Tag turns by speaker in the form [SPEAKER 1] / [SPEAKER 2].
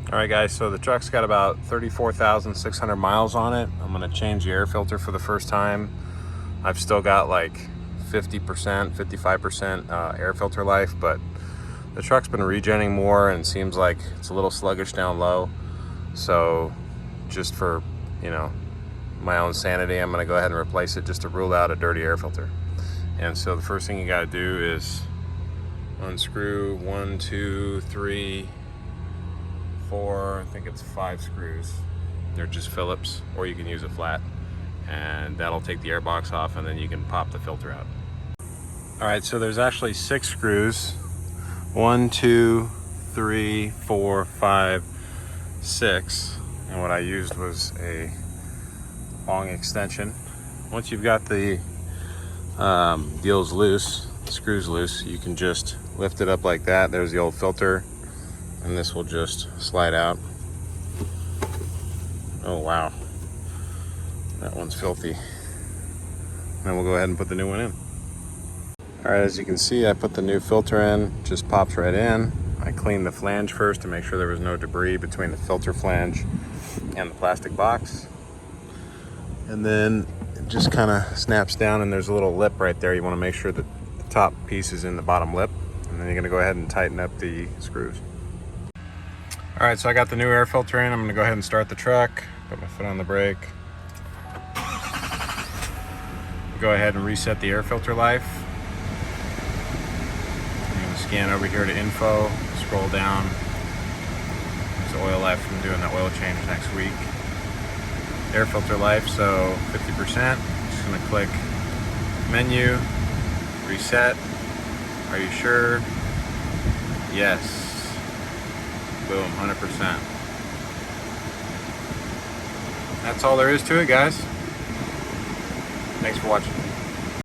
[SPEAKER 1] Alright guys, so the truck's got about 34,600 miles on it. I'm going to change the air filter for the first time. I've still got like 50%, 55% air filter life, but the truck's been regenning more and seems like it's a little sluggish down low. So just for, my own sanity, I'm going to go ahead and replace it just to rule out a dirty air filter. And so the first thing you got to do is unscrew 1, 2, 3, 4, I think it's 5 screws. They're just Phillips, or you can use a flat, and that'll take the air box off, and then you can pop the filter out. All right, so there's actually 6 screws. 1, 2, 3, 4, 5, 6, and what I used was a long extension. Once you've got the deals loose, the screws loose, you can just lift it up like that. There's the old filter, and this will just slide out. Oh wow, that one's filthy. And then we'll go ahead and put the new one in. All right, as you can see, I put the new filter in, just pops right in. I cleaned the flange first to make sure there was no debris between the filter flange and the plastic box. And then it just kind of snaps down, and there's a little lip right there. You want to make sure that the top piece is in the bottom lip, and then you're going to go ahead and tighten up the screws. All right, so I got the new air filter in. I'm going to go ahead and start the truck. Put my foot on the brake. Go ahead and reset the air filter life. I'm going to scan over here to info, scroll down. There's oil life from doing the oil change next week. Air filter life, so 50%. Just going to click menu, reset. Are you sure? Yes. Boom, 100%. That's all there is to it, guys. Thanks for watching.